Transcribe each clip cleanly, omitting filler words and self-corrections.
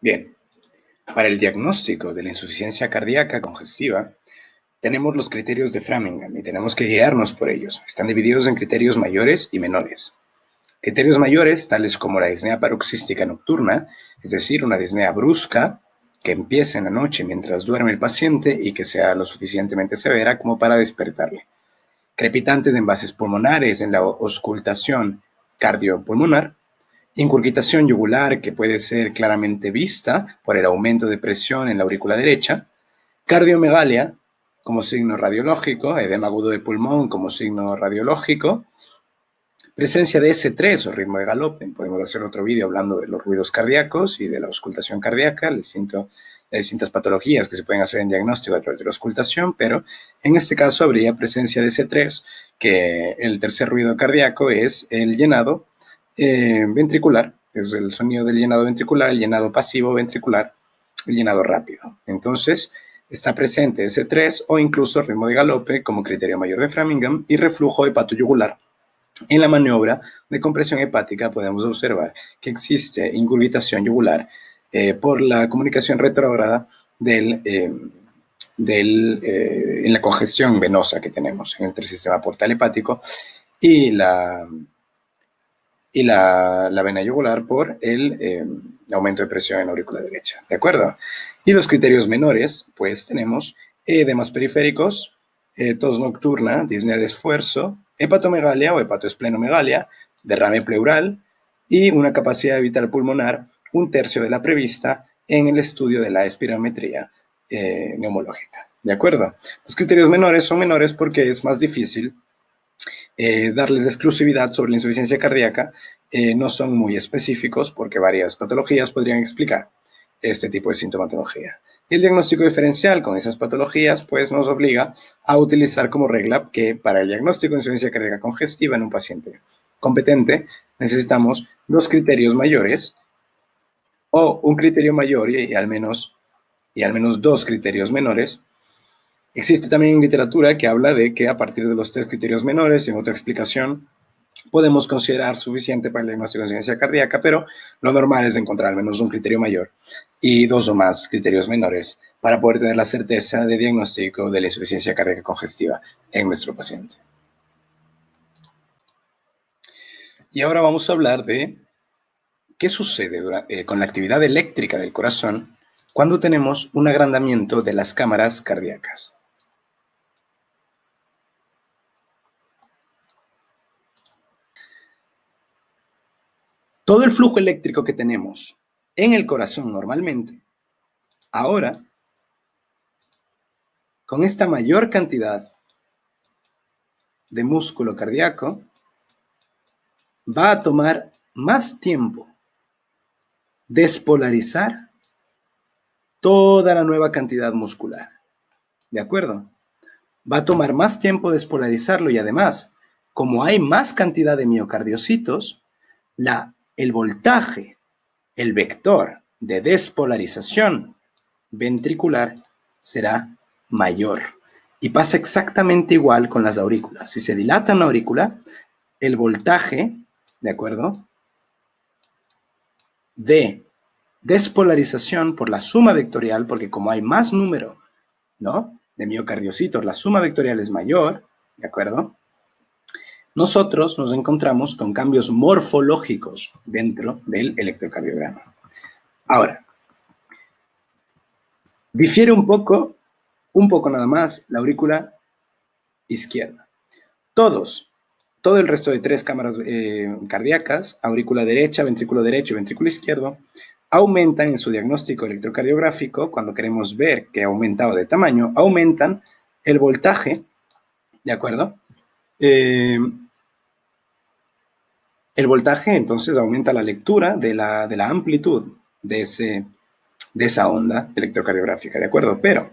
Bien, para el diagnóstico de la insuficiencia cardíaca congestiva, tenemos los criterios de Framingham y tenemos que guiarnos por ellos. Están divididos en criterios mayores y menores. Criterios mayores, tales como la disnea paroxística nocturna, es decir, una disnea brusca que empiece en la noche mientras duerme el paciente y que sea lo suficientemente severa como para despertarle. Crepitantes de envases pulmonares en la auscultación cardiopulmonar, incurgitación yugular que puede ser claramente vista por el aumento de presión en la aurícula derecha, cardiomegalia como signo radiológico, edema agudo de pulmón como signo radiológico, presencia de S3 o ritmo de galope. Podemos hacer otro vídeo hablando de los ruidos cardíacos y de la auscultación cardíaca, las distintas patologías que se pueden hacer en diagnóstico a través de la auscultación, pero en este caso habría presencia de S3, que el tercer ruido cardíaco es el llenado ventricular, es el sonido del llenado ventricular, el llenado pasivo ventricular, el llenado rápido. Entonces, está presente S3 o incluso ritmo de galope como criterio mayor de Framingham y reflujo hepatoyugular. En la maniobra de compresión hepática podemos observar que existe ingurgitación yugular por la comunicación retrógrada en la congestión venosa que tenemos entre el sistema portal hepático y la vena yugular por el aumento de presión en la aurícula derecha, ¿de acuerdo? Y los criterios menores, pues tenemos edemas periféricos, tos nocturna, disnea de esfuerzo, hepatomegalia o hepatoesplenomegalia, derrame pleural y una capacidad vital pulmonar un tercio de la prevista en el estudio de la espirometría neumológica, ¿de acuerdo? Los criterios menores son menores porque es más difícil darles exclusividad sobre la insuficiencia cardíaca, no son muy específicos porque varias patologías podrían explicar este tipo de sintomatología. Y el diagnóstico diferencial con esas patologías pues nos obliga a utilizar como regla que para el diagnóstico de insuficiencia cardíaca congestiva en un paciente competente necesitamos dos criterios mayores o un criterio mayor y al menos dos criterios menores. Existe también literatura que habla de que a partir de los tres criterios menores, en otra explicación, podemos considerar suficiente para el diagnóstico de insuficiencia cardíaca, pero lo normal es encontrar al menos un criterio mayor y dos o más criterios menores para poder tener la certeza de diagnóstico de la insuficiencia cardíaca congestiva en nuestro paciente. Y ahora vamos a hablar de qué sucede con la actividad eléctrica del corazón cuando tenemos un agrandamiento de las cámaras cardíacas. Todo el flujo eléctrico que tenemos en el corazón normalmente, ahora, con esta mayor cantidad de músculo cardíaco, va a tomar más tiempo despolarizar toda la nueva cantidad muscular. ¿De acuerdo? Va a tomar más tiempo despolarizarlo y además, como hay más cantidad de miocardiocitos, el voltaje, el vector de despolarización ventricular será mayor. Y pasa exactamente igual con las aurículas. Si se dilata una aurícula, el voltaje, ¿de acuerdo?, de despolarización por la suma vectorial, porque como hay más número, ¿no?, de miocardiocitos, la suma vectorial es mayor, ¿de acuerdo? Nosotros nos encontramos con cambios morfológicos dentro del electrocardiograma. Ahora, difiere un poco nada más, la aurícula izquierda. Todo el resto de tres cámaras cardíacas, aurícula derecha, ventrículo derecho y ventrículo izquierdo, aumentan en su diagnóstico electrocardiográfico, cuando queremos ver que ha aumentado de tamaño, aumentan el voltaje, ¿de acuerdo? El voltaje entonces aumenta la lectura de la amplitud de esa onda electrocardiográfica, ¿de acuerdo? Pero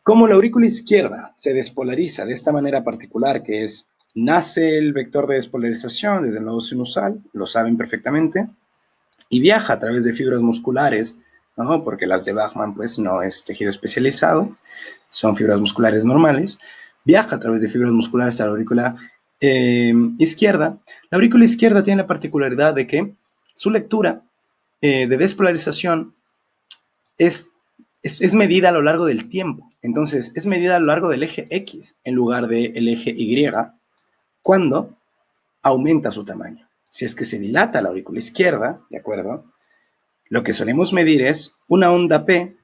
como la aurícula izquierda se despolariza de esta manera particular, que es, nace el vector de despolarización desde el nodo sinusal, lo saben perfectamente, y viaja a través de fibras musculares, ¿no?, porque las de Bachmann pues no es tejido especializado, son fibras musculares normales, viaja a través de fibras musculares a la aurícula izquierda. La aurícula izquierda tiene la particularidad de que su lectura de despolarización es medida a lo largo del tiempo. Entonces, es medida a lo largo del eje X en lugar del eje Y cuando aumenta su tamaño. Si es que se dilata la aurícula izquierda, ¿de acuerdo? Lo que solemos medir es una onda P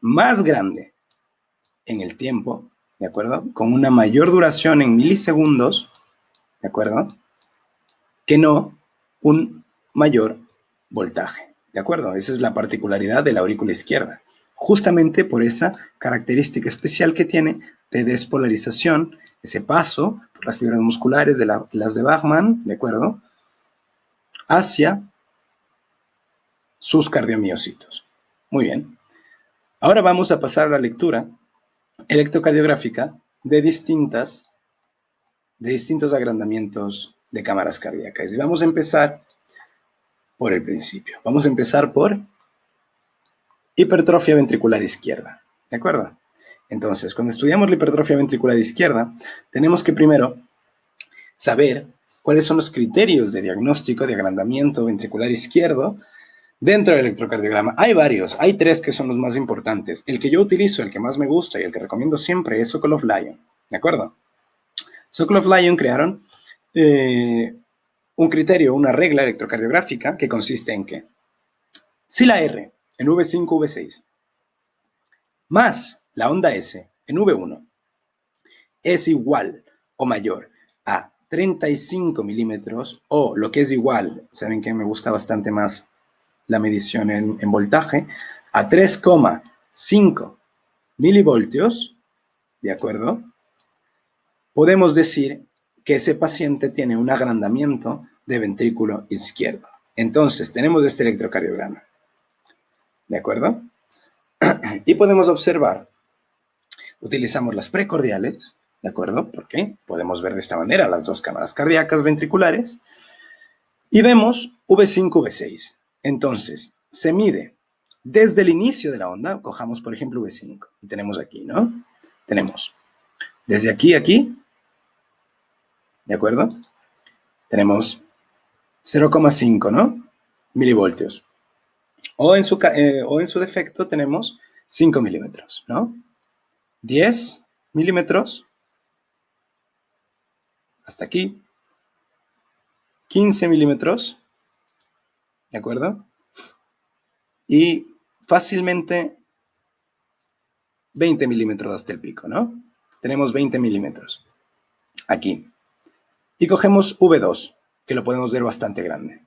más grande en el tiempo, ¿de acuerdo? Con una mayor duración en milisegundos, ¿de acuerdo? Que no un mayor voltaje, ¿de acuerdo? Esa es la particularidad de la aurícula izquierda. Justamente por esa característica especial que tiene de despolarización, ese paso por las fibras musculares de las de Bachmann, ¿de acuerdo? Hacia sus cardiomiocitos. Muy bien. Ahora vamos a pasar a la lectura electrocardiográfica de distintos agrandamientos de cámaras cardíacas. Y vamos a empezar por el principio. Vamos a empezar por hipertrofia ventricular izquierda. ¿De acuerdo? Entonces, cuando estudiamos la hipertrofia ventricular izquierda, tenemos que primero saber cuáles son los criterios de diagnóstico de agrandamiento ventricular izquierdo dentro del electrocardiograma. Hay varios, hay 3 que son los más importantes. El que yo utilizo, el que más me gusta y el que recomiendo siempre es Sokolov-Lyon. ¿De acuerdo? Sokolov-Lyon crearon un criterio, una regla electrocardiográfica que consiste en que si la R en V5, V6 más la onda S en V1 es igual o mayor a 35 milímetros, o lo que es igual, saben que me gusta bastante más la medición en voltaje, a 3,5 milivoltios, ¿de acuerdo? Podemos decir que ese paciente tiene un agrandamiento de ventrículo izquierdo. Entonces, tenemos este electrocardiograma, ¿de acuerdo? Y podemos observar, utilizamos las precordiales, ¿de acuerdo? Porque podemos ver de esta manera las dos cámaras cardíacas ventriculares y vemos V5, V6. Entonces, se mide desde el inicio de la onda, cojamos por ejemplo V5 y tenemos aquí, ¿no? Tenemos desde aquí a aquí, ¿de acuerdo? Tenemos 0,5, ¿no? Milivoltios. O en su defecto tenemos 5 milímetros, ¿no? 10 milímetros hasta aquí, 15 milímetros, ¿de acuerdo? Y fácilmente 20 milímetros hasta el pico, ¿no? Tenemos 20 milímetros aquí. Y cogemos V2, que lo podemos ver bastante grande.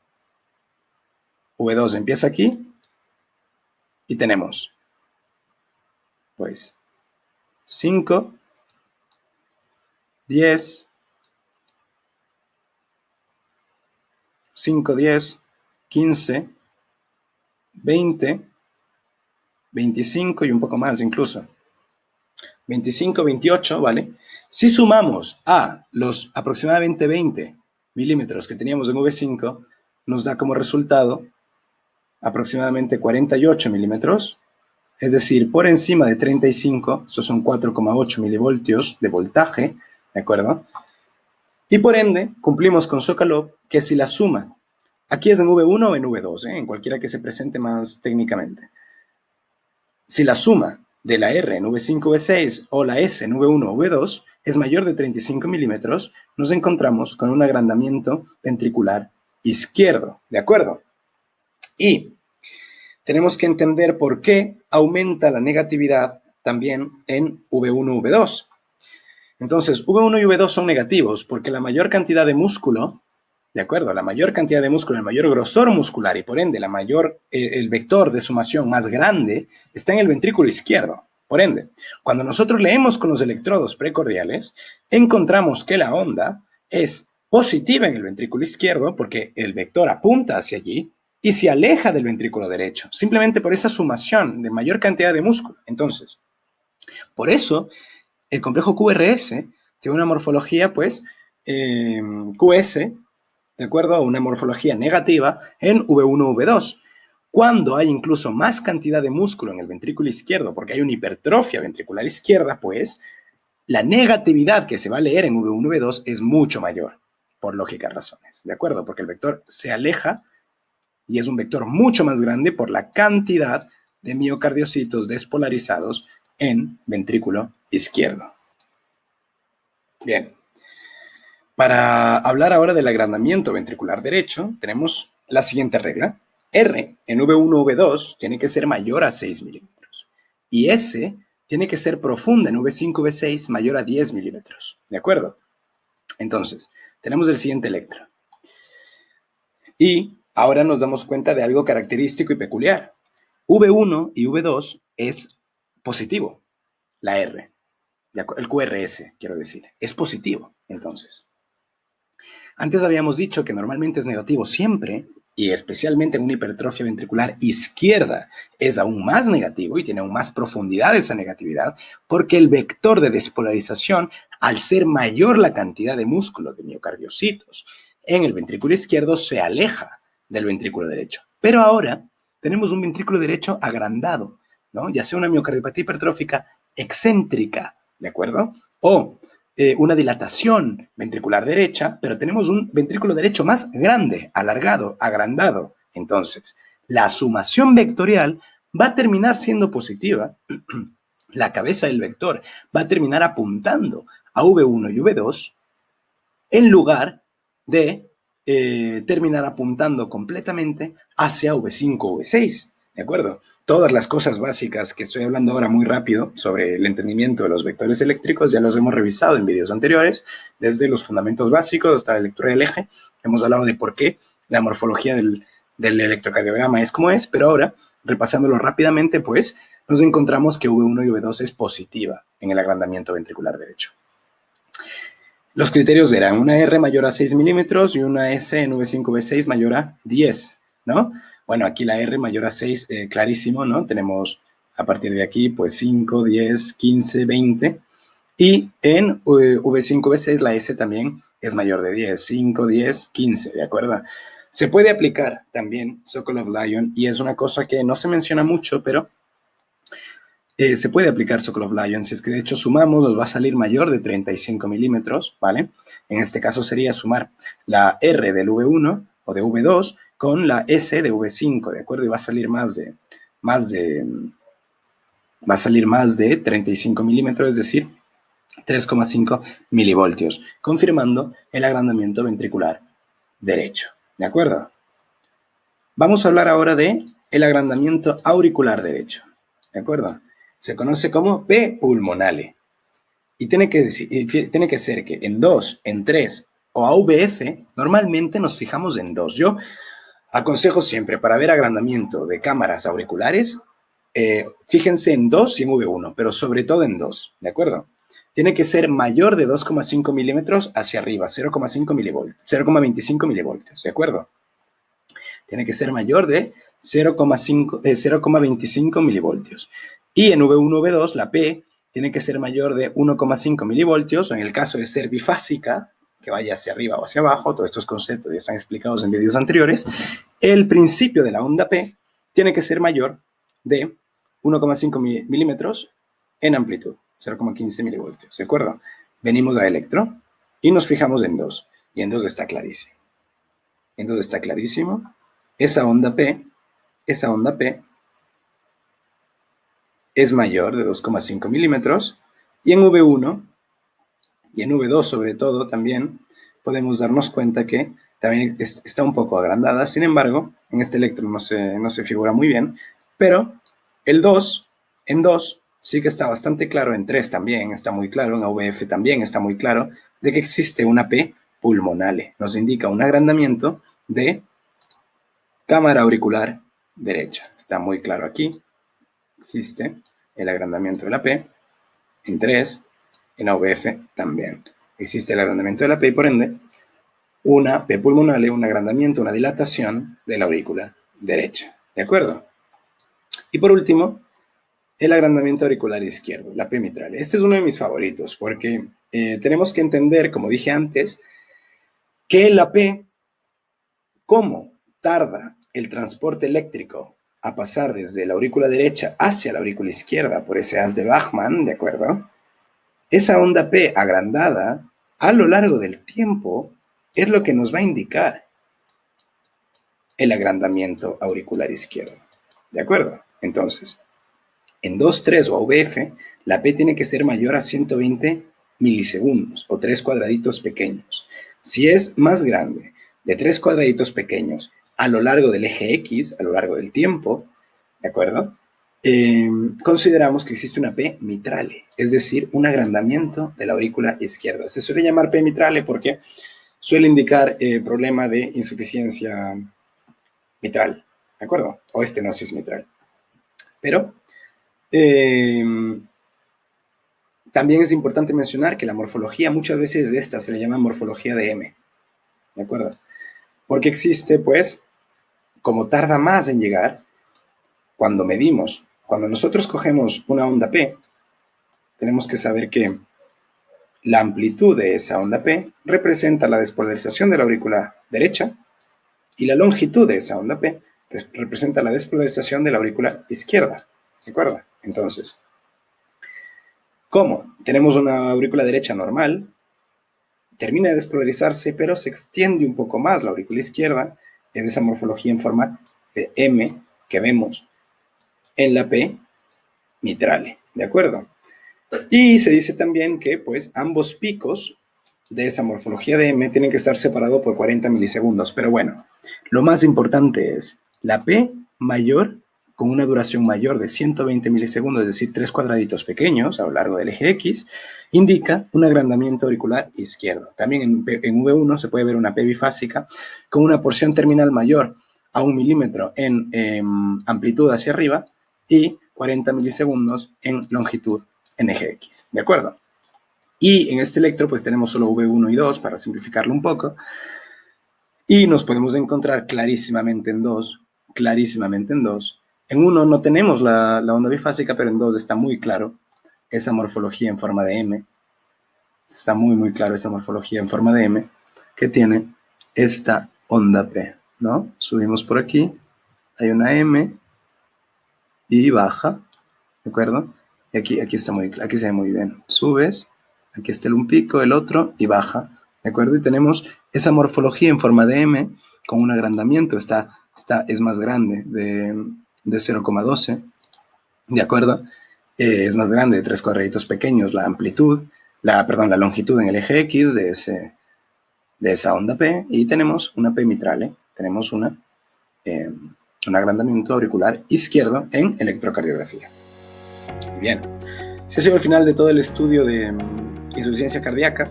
V2 empieza aquí y tenemos, pues, 5, 10, 5, 10, 15, 20, 25 y un poco más incluso. 25, 28, ¿vale? Si sumamos a los aproximadamente 20 milímetros que teníamos en V5, nos da como resultado aproximadamente 48 milímetros, es decir, por encima de 35, estos son 4,8 milivoltios de voltaje, ¿de acuerdo? Y por ende, cumplimos con Sokolov que si la suma, aquí es en V1 o en V2, en cualquiera que se presente más técnicamente, si la suma de la R en V5, V6 o la S en V1 o V2 es mayor de 35 milímetros, nos encontramos con un agrandamiento ventricular izquierdo, ¿de acuerdo? Y tenemos que entender por qué aumenta la negatividad también en V1, V2. Entonces, V1 y V2 son negativos porque la mayor cantidad de músculo, ¿de acuerdo? La mayor cantidad de músculo, el mayor grosor muscular y por ende el vector de sumación más grande está en el ventrículo izquierdo. Por ende, cuando nosotros leemos con los electrodos precordiales, encontramos que la onda es positiva en el ventrículo izquierdo porque el vector apunta hacia allí y se aleja del ventrículo derecho, simplemente por esa sumación de mayor cantidad de músculo. Entonces, por eso el complejo QRS tiene una morfología, pues, QS, ¿de acuerdo? Una morfología negativa en V1, V2. Cuando hay incluso más cantidad de músculo en el ventrículo izquierdo, porque hay una hipertrofia ventricular izquierda, pues, la negatividad que se va a leer en V1, V2 es mucho mayor, por lógicas razones, ¿de acuerdo? Porque el vector se aleja y es un vector mucho más grande por la cantidad de miocardiocitos despolarizados en ventrículo izquierdo. Bien, para hablar ahora del agrandamiento ventricular derecho, tenemos la siguiente regla. R en V1, V2 tiene que ser mayor a 6 milímetros y S tiene que ser profunda en V5, V6 mayor a 10 milímetros. ¿De acuerdo? Entonces, tenemos el siguiente electro. Y ahora nos damos cuenta de algo característico y peculiar. V1 y V2 es positivo, la R. El QRS, quiero decir, es positivo, entonces. Antes habíamos dicho que normalmente es negativo siempre, y especialmente en una hipertrofia ventricular izquierda es aún más negativo y tiene aún más profundidad esa negatividad, porque el vector de despolarización, al ser mayor la cantidad de músculo de miocardiocitos en el ventrículo izquierdo, se aleja del ventrículo derecho. Pero ahora tenemos un ventrículo derecho agrandado, ¿no? Ya sea una miocardiopatía hipertrófica excéntrica, ¿de acuerdo? O una dilatación ventricular derecha, pero tenemos un ventrículo derecho más grande, alargado, agrandado. Entonces, la sumación vectorial va a terminar siendo positiva. La cabeza del vector va a terminar apuntando a V1 y V2 en lugar de terminar apuntando completamente hacia V5 o V6. ¿De acuerdo? Todas las cosas básicas que estoy hablando ahora muy rápido sobre el entendimiento de los vectores eléctricos ya los hemos revisado en vídeos anteriores, desde los fundamentos básicos hasta la lectura del eje. Hemos hablado de por qué la morfología del electrocardiograma es como es, pero ahora, repasándolo rápidamente, pues nos encontramos que V1 y V2 es positiva en el agrandamiento ventricular derecho. Los criterios eran una R mayor a 6 milímetros y una S en V5, V6 mayor a 10, ¿no? Bueno, aquí la R mayor a 6, clarísimo, ¿no? Tenemos a partir de aquí, pues 5, 10, 15, 20. Y en V5, V6 la S también es mayor de 10, 5, 10, 15, ¿de acuerdo? Se puede aplicar también Sokolov-Lyon y es una cosa que no se menciona mucho, pero se puede aplicar Sokolov-Lyon, si es que de hecho sumamos, nos va a salir mayor de 35 milímetros, ¿vale? En este caso sería sumar la R del V1 o de V2 con la S de V5, ¿de acuerdo? Y va a salir más de 35 milímetros, es decir, 3,5 milivoltios, confirmando el agrandamiento ventricular derecho, ¿de acuerdo? Vamos a hablar ahora de el agrandamiento auricular derecho, ¿de acuerdo? Se conoce como P pulmonale. Y tiene que ser que en 2, en 3 o AVF, normalmente nos fijamos en 2. Yo aconsejo siempre, para ver agrandamiento de cámaras auriculares, fíjense en 2 y en V1, pero sobre todo en 2, ¿de acuerdo? Tiene que ser mayor de 2,5 milímetros hacia arriba, 0,5 milivoltios, 0,25 milivoltios, ¿de acuerdo? Tiene que ser mayor de 0,25 milivoltios. Y en V1, V2, la P tiene que ser mayor de 1,5 milivoltios, o en el caso de ser bifásica, que vaya hacia arriba o hacia abajo, todos estos conceptos ya están explicados en vídeos anteriores, el principio de la onda P tiene que ser mayor de 1,5 milímetros en amplitud, 0,15 milivoltios, ¿de acuerdo? Venimos a electro y nos fijamos en 2, y en 2 está clarísimo. En 2 está clarísimo. Esa onda P es mayor de 2,5 milímetros, y en V1 y en V2 sobre todo también podemos darnos cuenta que también está un poco agrandada. Sin embargo, en este electro no se figura muy bien, pero el 2, en 2 sí que está bastante claro, en 3 también está muy claro, en AVF también está muy claro, de que existe una P pulmonale. Nos indica un agrandamiento de cámara auricular derecha. Está muy claro aquí. Existe el agrandamiento de la P. En 3, en AVF también. Existe el agrandamiento de la P y por ende una P pulmonale, un agrandamiento, una dilatación de la aurícula derecha. ¿De acuerdo? Y por último, el agrandamiento auricular izquierdo, la P mitral. Este es uno de mis favoritos porque tenemos que entender, como dije antes, que la P, cómo tarda el transporte eléctrico a pasar desde la aurícula derecha hacia la aurícula izquierda por ese haz de Bachmann, ¿de acuerdo? Esa onda P agrandada a lo largo del tiempo es lo que nos va a indicar el agrandamiento auricular izquierdo. ¿De acuerdo? Entonces, en 2.3 o AVF, la P tiene que ser mayor a 120 milisegundos o 3 cuadraditos pequeños. Si es más grande de 3 cuadraditos pequeños a lo largo del eje X, a lo largo del tiempo, ¿de acuerdo? Consideramos que existe una P mitrale, es decir, un agrandamiento de la aurícula izquierda. Se suele llamar P mitrale porque suele indicar problema de insuficiencia mitral, ¿de acuerdo? O estenosis mitral. Pero también es importante mencionar que la morfología, muchas veces de esta se le llama morfología de M, ¿de acuerdo? Porque existe, pues, como tarda más en llegar, cuando medimos, cuando nosotros cogemos una onda P, tenemos que saber que la amplitud de esa onda P representa la despolarización de la aurícula derecha y la longitud de esa onda P representa la despolarización de la aurícula izquierda, ¿de acuerdo? Entonces, ¿cómo? Tenemos una aurícula derecha normal, termina de despolarizarse, pero se extiende un poco más la aurícula izquierda, es esa morfología en forma de M que vemos en la P mitrale, ¿de acuerdo? Y se dice también que, pues, ambos picos de esa morfología de M tienen que estar separados por 40 milisegundos, pero bueno, lo más importante es la P mayor con una duración mayor de 120 milisegundos, es decir, 3 cuadraditos pequeños a lo largo del eje X, indica un agrandamiento auricular izquierdo. También en V1 se puede ver una P bifásica con una porción terminal mayor a 1 milímetro en amplitud hacia arriba y 40 milisegundos en longitud en eje X, ¿de acuerdo? Y en este electro pues tenemos solo V1 y 2 para simplificarlo un poco, y nos podemos encontrar clarísimamente en 2, En 1 no tenemos la onda bifásica, pero en 2 está muy claro esa morfología en forma de M. Está muy claro esa morfología en forma de M que tiene esta onda P, ¿no? Subimos por aquí, hay una M y baja, ¿de acuerdo? Y aquí se ve muy bien. Subes, aquí está un pico, el otro, y baja, ¿de acuerdo? Y tenemos esa morfología en forma de M con un agrandamiento, es más grande de 0,12, ¿de acuerdo? Es más grande de 3 cuadraditos pequeños la amplitud, la longitud en el eje X de esa onda P, y tenemos una P mitrale, tenemos un agrandamiento auricular izquierdo en electrocardiografía. Bien, ese ha sido el final de todo el estudio de insuficiencia cardíaca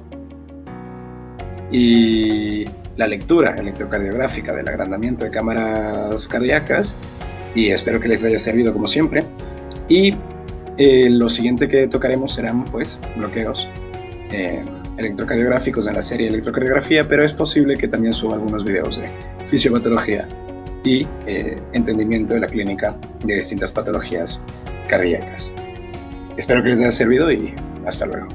y la lectura electrocardiográfica del agrandamiento de cámaras cardíacas, y espero que les haya servido como siempre. Y lo siguiente que tocaremos serán, pues, bloqueos electrocardiográficos en la serie electrocardiografía, pero es posible que también suba algunos videos de fisiopatología y entendimiento de la clínica de distintas patologías cardíacas. Espero que les haya servido y hasta luego.